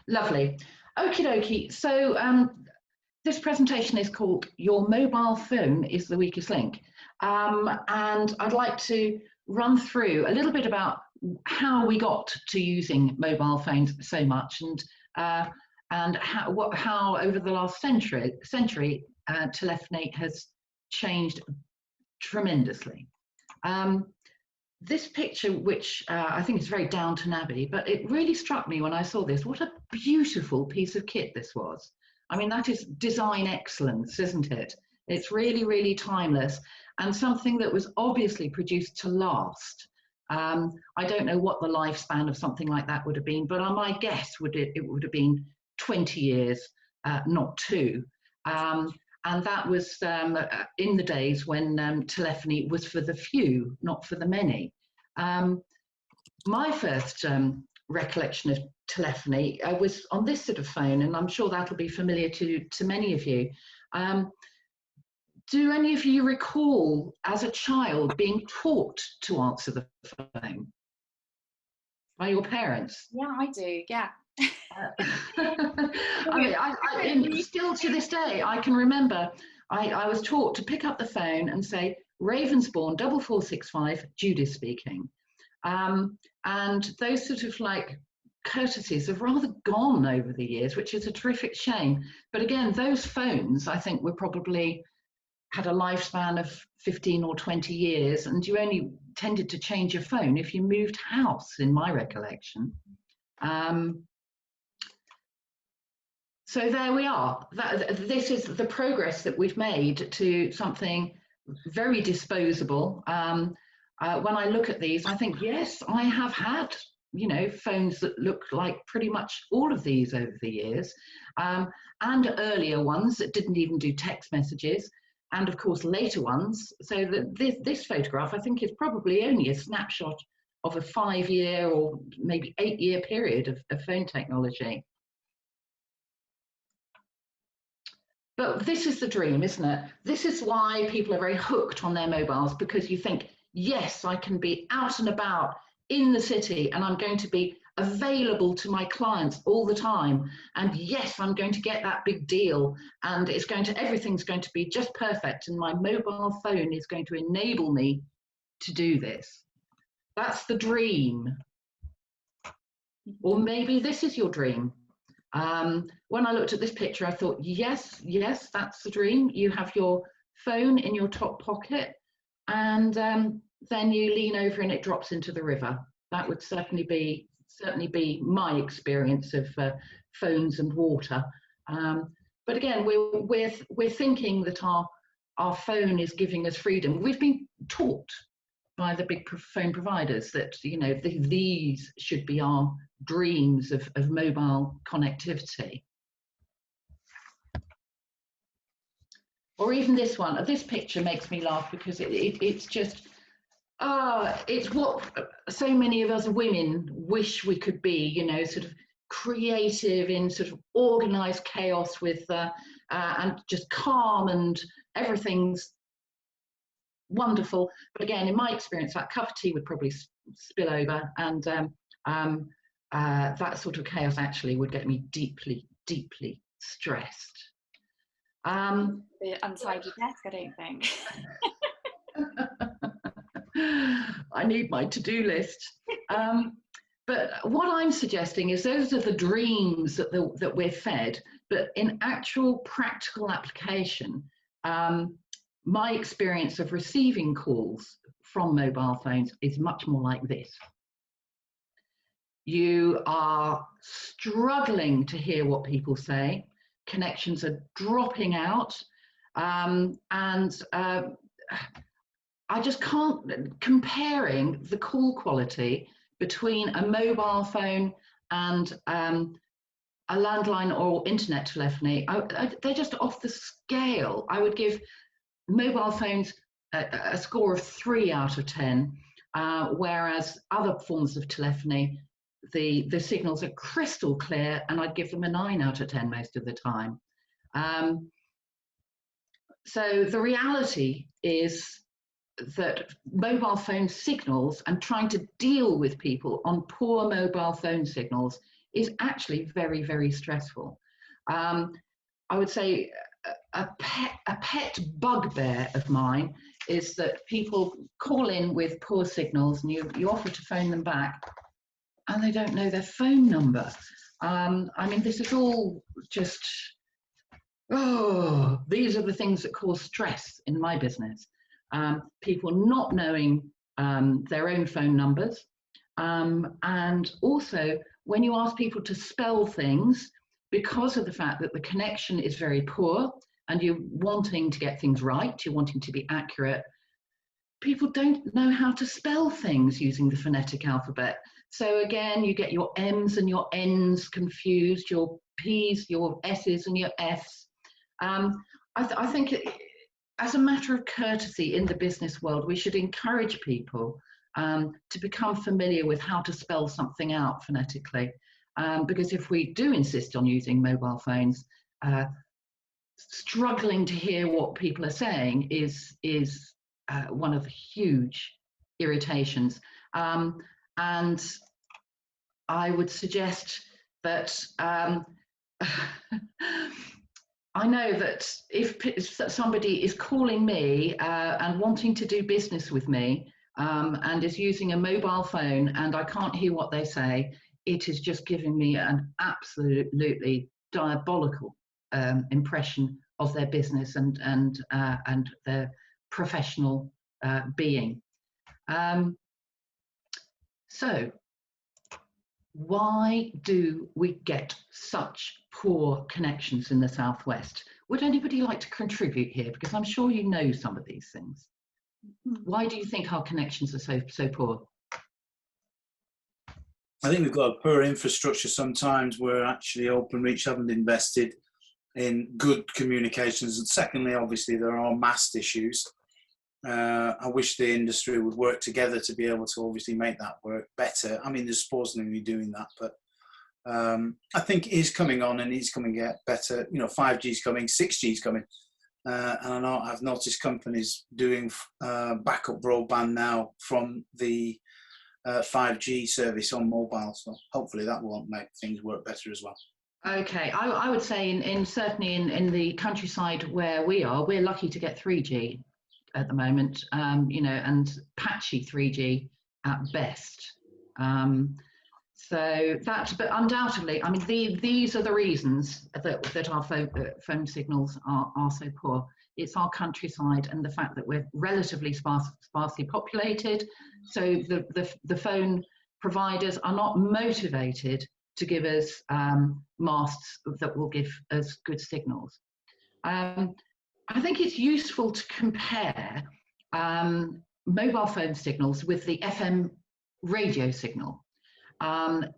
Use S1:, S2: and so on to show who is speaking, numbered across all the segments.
S1: Lovely. Okie dokie. So this presentation is called Your Mobile Phone is the Weakest Link. And I'd like to run through a little bit about how we got to using mobile phones so much, and how over the last century telephony has changed tremendously. This picture, which I think is very Downton Abbey, but it really struck me when I saw this. What a beautiful piece of kit this was. I mean, that is design excellence, isn't it? It's really, really timeless, and something that was obviously produced to last. I don't know what the lifespan of something like that would have been, but my guess it would have been 20 years, not 2. And that was in the days when telephony was for the few, not for the many. My first recollection of telephony was on this sort of phone, and I'm sure that'll be familiar to many of you. Do any of you recall, as a child, being taught to answer the phone by your parents?
S2: Yeah, I do, yeah.
S1: I mean, still to this day, I can remember I was taught to pick up the phone and say, Ravensbourne 4465, Judith speaking. And those sort of like courtesies have rather gone over the years, which is a terrific shame. But again, those phones, I think, were probably had a lifespan of 15 or 20 years, and you only tended to change your phone if you moved house, in my recollection. So there we are. This is the progress that we've made to something very disposable. When I look at these, I think, yes, I have had, you know, phones that look like pretty much all of these over the years, and earlier ones that didn't even do text messages, and of course later ones. So that this photograph, I think, is probably only a snapshot of a 5-year or maybe 8-year period of phone technology. But this is the dream, isn't it? This is why people are very hooked on their mobiles, because you think, yes, I can be out and about in the city and I'm going to be available to my clients all the time. And yes, I'm going to get that big deal, and everything's going to be just perfect, and my mobile phone is going to enable me to do this. That's the dream. Or maybe this is your dream. When I looked at this picture, I thought, yes, that's the dream. You have your phone in your top pocket, and then you lean over and it drops into the river. That would certainly be my experience of phones and water. But again, we're thinking that our phone is giving us freedom. We've been taught by the big phone providers that, you know, these should be our dreams of mobile connectivity. Or even this one. This picture makes me laugh because it's just, it's what so many of us women wish we could be, you know, sort of creative in sort of organized chaos with, and just calm, and everything's wonderful. But again, in my experience, that cup of tea would probably spill over, and that sort of chaos actually would get me deeply, deeply stressed.
S2: The untidy desk, I don't think.
S1: I need my to-do list. But what I'm suggesting is those are the dreams that we're fed, but in actual practical application, my experience of receiving calls from mobile phones is much more like this. You are struggling to hear what people say, connections are dropping out, and I just can't, comparing the call quality between a mobile phone and a landline or internet telephony, they're just off the scale. I would give mobile phones a score of 3 out of 10, whereas other forms of telephony, the signals are crystal clear, and I'd give them a 9 out of 10 most of the time. So the reality is that mobile phone signals and trying to deal with people on poor mobile phone signals is actually very, very stressful. I would say a pet bugbear of mine is that people call in with poor signals, and you offer to phone them back and they don't know their phone number. I mean, this is all just, these are the things that cause stress in my business. People not knowing their own phone numbers. And also, when you ask people to spell things, because of the fact that the connection is very poor and you're wanting to get things right, you're wanting to be accurate, people don't know how to spell things using the phonetic alphabet. So again, you get your M's and your N's confused, your P's, your S's and your F's. I think as a matter of courtesy in the business world, we should encourage people to become familiar with how to spell something out phonetically. Because if we do insist on using mobile phones, struggling to hear what people are saying is one of the huge irritations. And I would suggest that I know that if somebody is calling me and wanting to do business with me and is using a mobile phone and I can't hear what they say, it is just giving me an absolutely diabolical impression of their business and their professional being. So why do we get such poor connections in the Southwest? Would anybody like to contribute here? Because I'm sure you know some of these things. Why do you think our connections are so poor?
S3: I think we've got a poor infrastructure sometimes where actually Openreach haven't invested in good communications. And secondly, obviously, there are mast issues. I wish the industry would work together to be able to obviously make that work better. I mean, there's supposedly doing that, but I think it is coming on and it's coming to get better. You know, 5G is coming, 6G is coming. And I know I've noticed companies doing backup broadband now from the 5G service on mobile. So hopefully that will make things work better as well.
S1: Okay, I would say certainly in the countryside where we are, we're lucky to get 3G at the moment, you know, and patchy 3G at best. So that's, but undoubtedly, I mean, these are the reasons that our phone signals are so poor. It's our countryside and the fact that we're relatively sparsely populated. So the phone providers are not motivated to give us masts that will give us good signals. I think it's useful to compare mobile phone signals with the FM radio signal,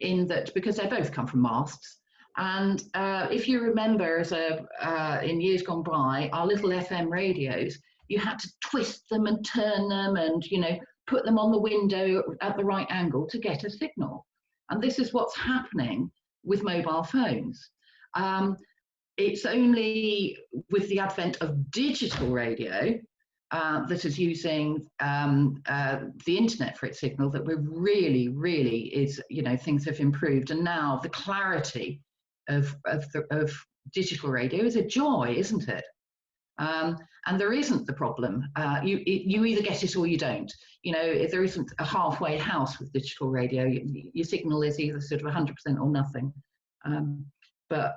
S1: in that, because they both come from masts. And if you remember, in years gone by, our little FM radios, you had to twist them and turn them and, you know, put them on the window at the right angle to get a signal. And this is what's happening with mobile phones. It's only with the advent of digital radio that is using the internet for its signal that we're really is, you know, things have improved. And now the clarity of digital radio is a joy, isn't it? And there isn't the problem. You either get it or you don't. You know, there isn't a halfway house with digital radio. Your signal is either sort of 100% or nothing. But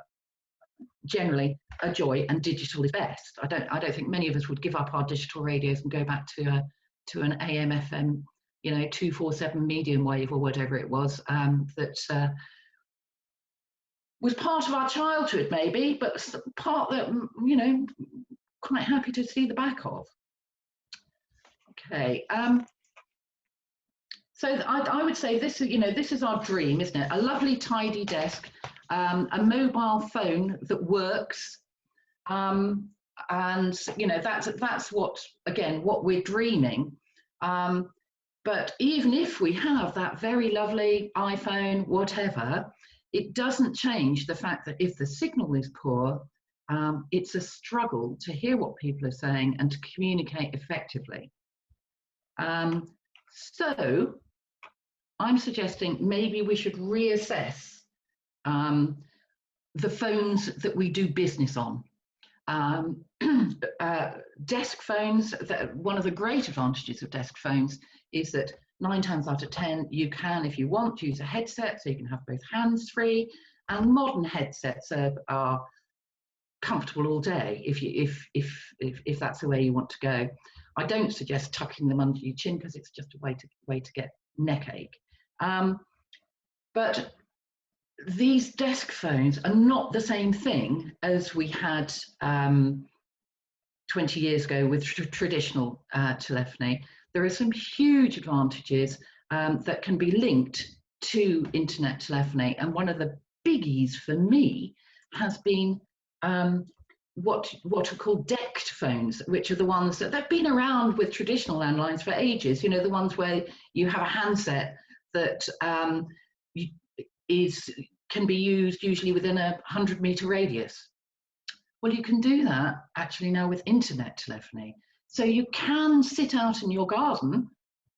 S1: generally a joy, and digital is best. I don't think many of us would give up our digital radios and go back to an AM FM, you know, 247 medium wave or whatever it was, that was part of our childhood maybe, but part that, you know, quite happy to see the back of. Okay, so I would say this, you know, this is our dream, isn't it? A lovely tidy desk, a mobile phone that works, and you know, that's what, again, what we're dreaming. But even if we have that very lovely iPhone, whatever, it doesn't change the fact that if the signal is poor, it's a struggle to hear what people are saying and to communicate effectively. So I'm suggesting maybe we should reassess the phones that we do business on. Desk phones, one of the great advantages of desk phones is that 9 times out of 10 you can, if you want, use a headset, so you can have both hands free, and modern headsets are comfortable all day if that's the way you want to go. I don't suggest tucking them under your chin because it's just a way to get neck ache. But these desk phones are not the same thing as we had 20 years ago with traditional telephony. There are some huge advantages that can be linked to internet telephony, and one of the biggies for me has been what are called decked phones, which are the ones that they've been around with traditional landlines for ages. You know, the ones where you have a handset that can be used usually within a 100-meter radius. Well, you can do that actually now with internet telephony. So you can sit out in your garden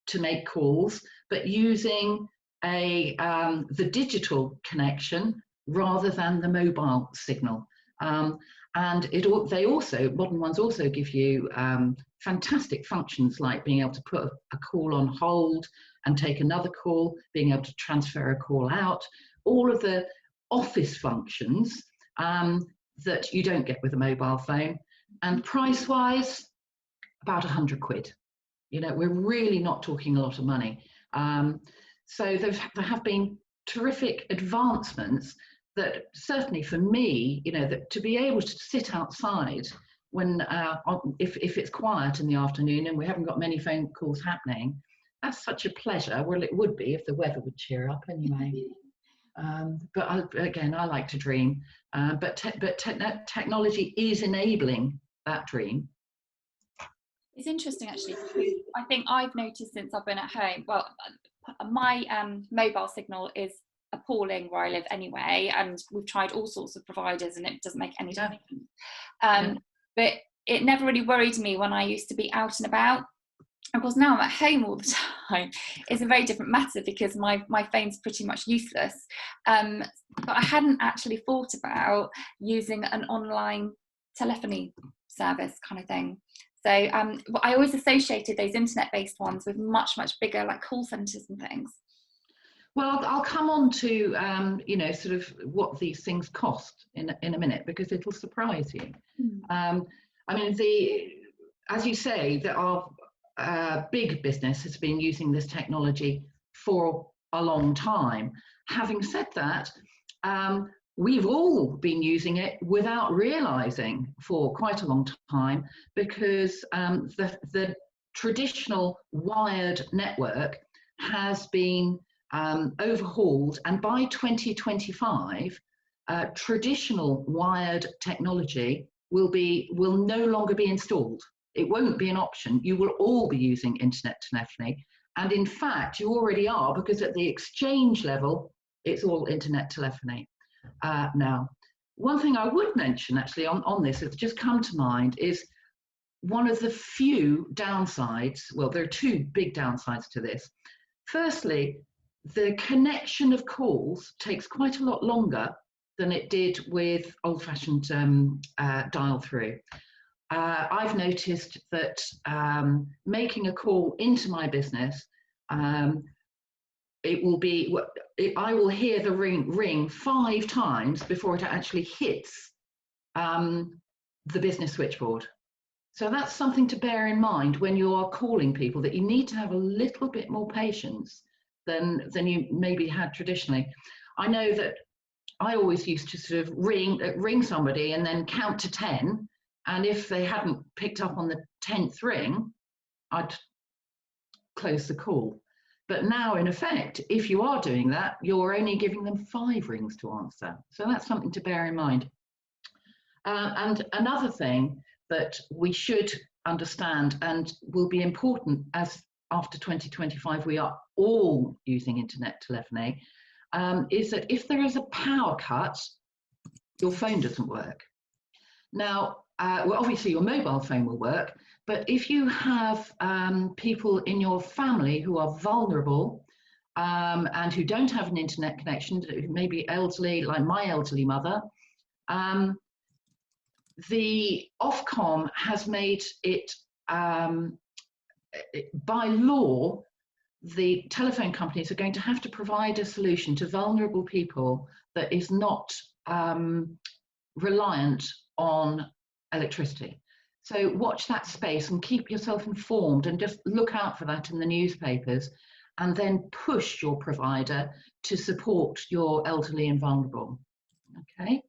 S1: to make calls, but using the digital connection rather than the mobile signal. And modern ones also give you fantastic functions like being able to put a call on hold and take another call, being able to transfer a call out, all of the office functions that you don't get with a mobile phone. And price-wise, about 100 quid. You know, we're really not talking a lot of money. So there have been terrific advancements that certainly for me, you know, that to be able to sit outside when if it's quiet in the afternoon and we haven't got many phone calls happening, that's such a pleasure. Well, it would be if the weather would cheer up anyway. But again, I like to dream. But technology is enabling that dream.
S2: It's interesting actually, because I think I've noticed since I've been at home, well, my mobile signal is appalling where I live anyway, and we've tried all sorts of providers and it doesn't make any difference. But it never really worried me when I used to be out and about. Of course, now I'm at home all the time. It's a very different matter because my phone's pretty much useless. But I hadn't actually thought about using an online telephony service kind of thing. So I always associated those internet-based ones with much, much bigger like call centres and things.
S1: Well, I'll come on to, you know, sort of what these things cost in a minute, because it'll surprise you. I mean, as you say, our big business has been using this technology for a long time. Having said that, we've all been using it without realizing for quite a long time, because the traditional wired network has been overhauled, and by 2025 traditional wired technology will no longer be installed. It won't be an option. You will all be using internet telephony, and in fact you already are, because at the exchange level it's all internet telephony now. One thing I would mention actually on this that's just come to mind is one of the few downsides. Well, there are two big downsides to this. Firstly, the connection of calls takes quite a lot longer than it did with old-fashioned dial through. I've noticed that making a call into my business, it will be, I will hear the ring 5 times before it actually hits the business switchboard. So that's something to bear in mind when you are calling people, that you need to have a little bit more patience than you maybe had traditionally. I know that I always used to sort of ring somebody and then count to 10, and if they hadn't picked up on the 10th ring, I'd close the call. But now, in effect, if you are doing that, you're only giving them 5 rings to answer. So that's something to bear in mind. And another thing that we should understand and will be important as after 2025 we are all using internet telephony, is that if there is a power cut, your phone doesn't work. Now, well, obviously your mobile phone will work, but if you have people in your family who are vulnerable, and who don't have an internet connection, who may be elderly, like my elderly mother, the Ofcom has made it, by law, the telephone companies are going to have to provide a solution to vulnerable people that is not reliant on electricity. So watch that space and keep yourself informed, and just look out for that in the newspapers, and then push your provider to support your elderly and vulnerable. Okay.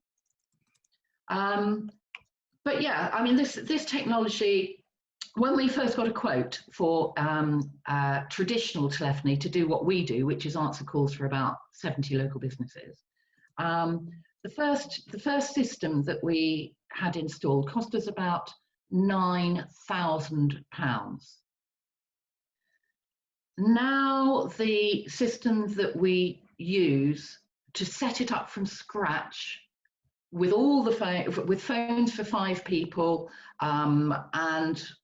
S1: But yeah, I mean, this technology, when we first got a quote for traditional telephony to do what we do, which is answer calls for about 70 local businesses, the first system that we had installed cost us about £9,000. Now the systems that we use to set it up from scratch, with all the with phones for 5 people, and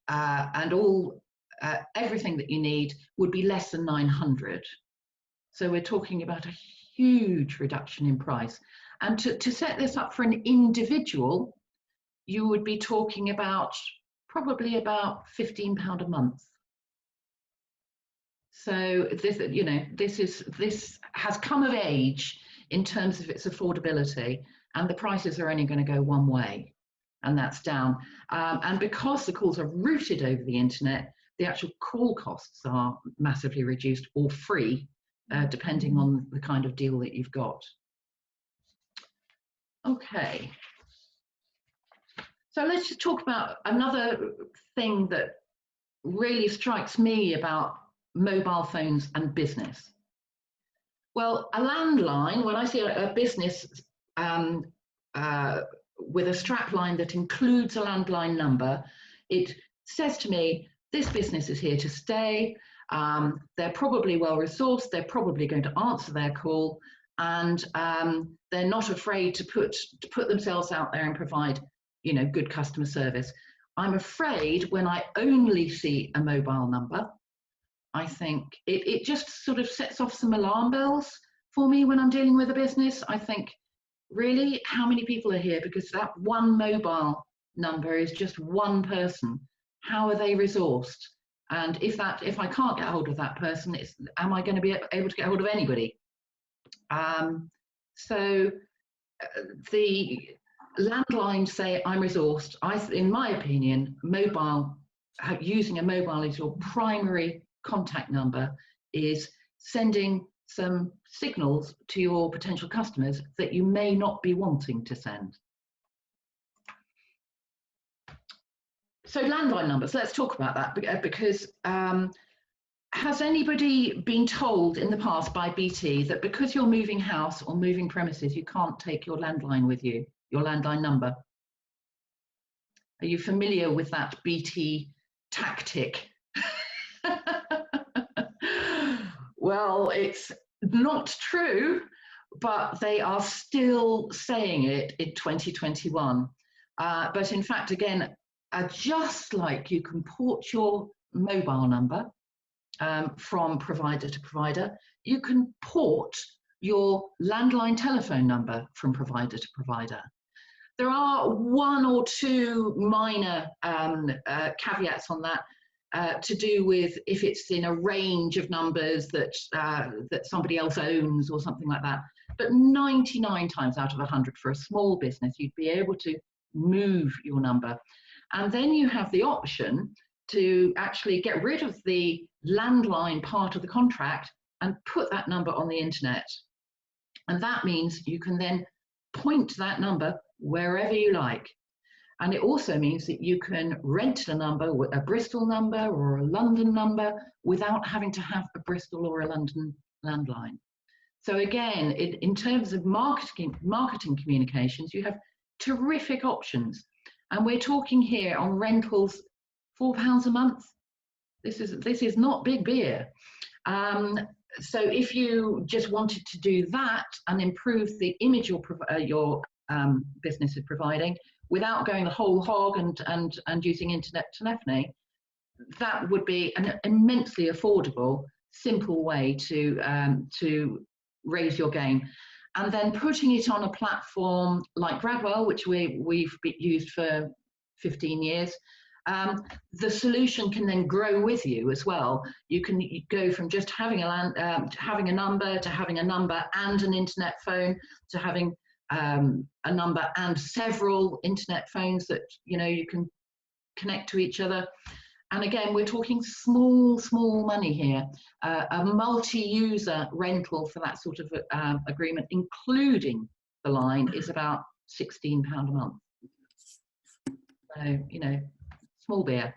S1: all everything that you need, would be less than 900. So we're talking about a huge reduction in price. And to set this up for an individual, you would be talking about probably about £15 a month. So this, you know, this has come of age in terms of its affordability, and the prices are only going to go one way, and that's down. And because the calls are routed over the internet, the actual call costs are massively reduced or free, depending on the kind of deal that you've got. Okay. So let's just talk about another thing that really strikes me about mobile phones and business. Well, a landline, when I see a business with a strap line that includes a landline number, it says to me, this business is here to stay, they're probably well resourced, they're probably going to answer their call, and they're not afraid to put themselves out there and provide, you know, good customer service. I'm afraid when I only see a mobile number, I think it just sort of sets off some alarm bells for me when I'm dealing with a business. I think, really, how many people are here? Because that one mobile number is just one person. How are they resourced? And if I can't get hold of that person, am I going to be able to get hold of anybody? So the landlines say I'm resourced. In my opinion, using a mobile as your primary contact number is sending some signals to your potential customers that you may not be wanting to send. So landline numbers, let's talk about that, because has anybody been told in the past by BT that because you're moving house or moving premises, you can't take your landline with you, your landline number? Are you familiar with that BT tactic? Well, it's not true, but they are still saying it in 2021. But in fact, again, just like you can port your mobile number from provider to provider, you can port your landline telephone number from provider to provider. There are one or two minor caveats on that, to do with if it's in a range of numbers that somebody else owns or something like that. But 99 times out of 100 for a small business, you'd be able to move your number. And then you have the option to actually get rid of the landline part of the contract and put that number on the internet. And that means you can then point that number wherever you like. And it also means that you can rent a number, a Bristol number or a London number, without having to have a Bristol or a London landline. So again, in terms of marketing communications, you have terrific options. And we're talking here on rentals, £4 a month. This is not big beer. So if you just wanted to do that and improve the image your business is providing, without going the whole hog and using internet telephony, that would be an immensely affordable simple way to raise your game. And then putting it on a platform like Gradwell, which we've used for 15 years, the solution can then grow with you as well. You can go from just having a number to having a number and an internet phone to having a number and several internet phones that you can connect to each other. And again, we're talking small money here. A multi-user rental for that sort of agreement, including the line, is about £16 a month. So, small beer.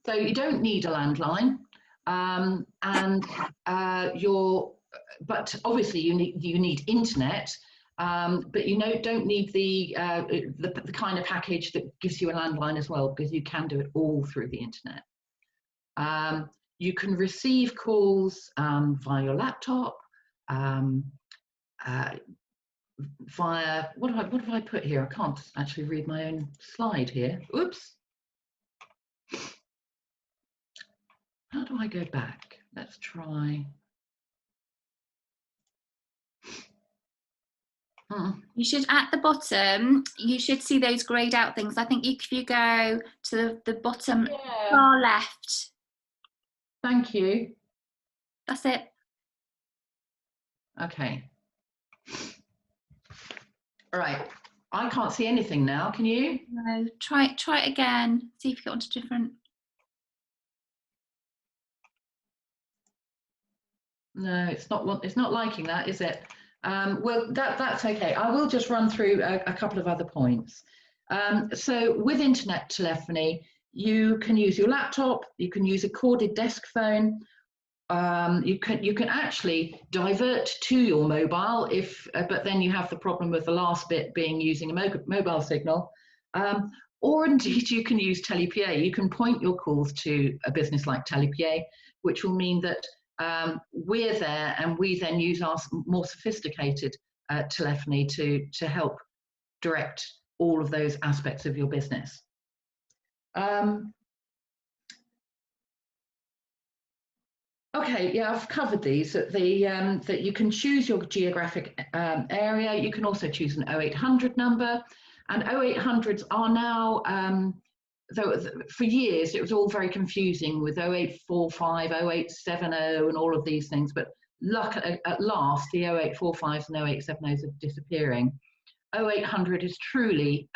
S1: So you don't need a landline, but obviously you need internet. But you don't need the kind of package that gives you a landline as well, because you can do it all through the internet. You can receive calls via your laptop, via what have I put here? I can't actually read my own slide here. Oops. How do I go back? Let's try.
S2: You should, at the bottom, you should see those greyed out things. I think if you go to the bottom far left.
S1: Thank you.
S2: That's it.
S1: Okay. All right. I can't see anything now. Can you?
S2: No. Try it again. See if you get onto different.
S1: No, it's not liking that, is it? Well, that's okay. I will just run through a couple of other points. So with internet telephony, you can use your laptop, you can use a corded desk phone, you can actually divert to your mobile but then you have the problem with the last bit being using a mobile signal, or indeed you can use TelePA. You can point your calls to a business like TelePA, which will mean that we're there, and we then use our more sophisticated telephony to help direct all of those aspects of your business. Okay, yeah, I've covered these. That you can choose your geographic area. You can also choose an 0800 number, and 0800s are now. Though for years it was all very confusing with 0845, 0870 and all of these things, but at last the 0845s and 0870s are disappearing. 0800 is truly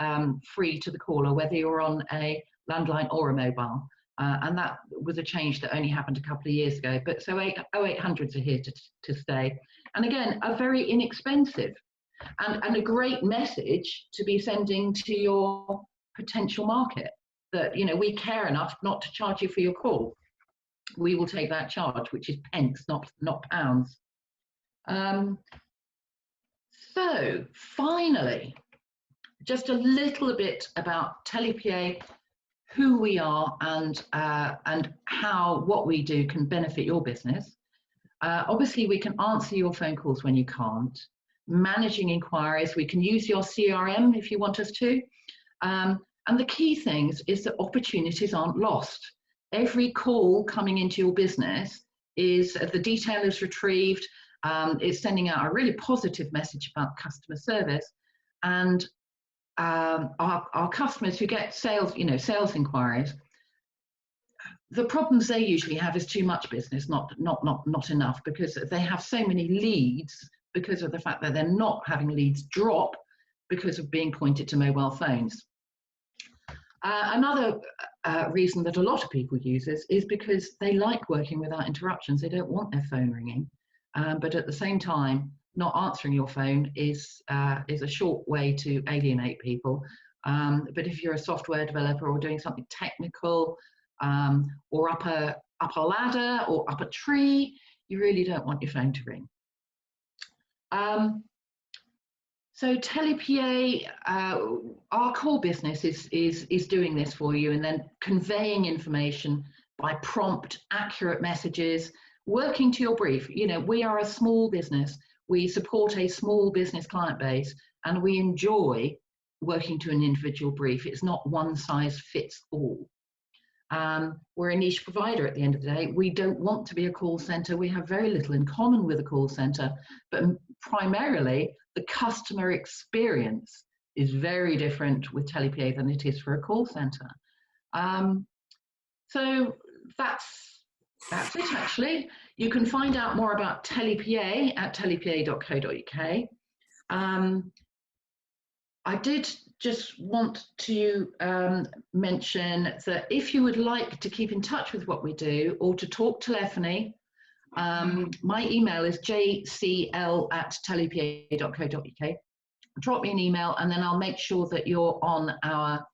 S1: free to the caller, whether you're on a landline or a mobile, and that was a change that only happened a couple of years ago. But so 0800s are here to stay, and again, are very inexpensive and a great message to be sending to your potential market. That we care enough not to charge you for your call. We will take that charge, which is pence, not pounds. So finally, just a little bit about TelePA, who we are, and how what we do can benefit your business. Obviously, we can answer your phone calls when you can't. Managing inquiries, we can use your CRM if you want us to. And the key things is that opportunities aren't lost. Every call coming into your business the detail is retrieved, it's sending out a really positive message about customer service. And our customers who get sales inquiries, the problems they usually have is too much business, not enough, because they have so many leads because of the fact that they're not having leads drop because of being pointed to mobile phones. Another reason that a lot of people use this is because they like working without interruptions. They don't want their phone ringing, but at the same time, not answering your phone is a short way to alienate people. But if you're a software developer or doing something technical, or up a ladder or up a tree, you really don't want your phone to ring. So TelePA, our core business is doing this for you, and then conveying information by prompt, accurate messages, working to your brief. We are a small business. We support a small business client base, and we enjoy working to an individual brief. It's not one size fits all. We're a niche provider at the end of the day. We don't want to be a call center. We have very little in common with a call center, but primarily the customer experience is very different with TelePA than it is for a call center. So that's it actually. You can find out more about TelePA at telepa.co.uk. I did just want to mention that if you would like to keep in touch with what we do or to talk telephony, my email is jcl@telepa.co.uk. Drop me an email and then I'll make sure that you're on our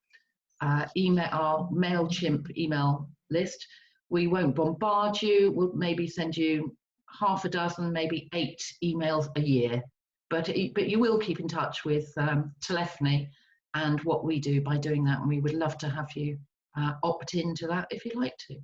S1: MailChimp email list. We won't bombard you. We'll maybe send you half a dozen, maybe 8 emails a year. But you will keep in touch with telephony and what we do by doing that. And we would love to have you opt into that if you'd like to.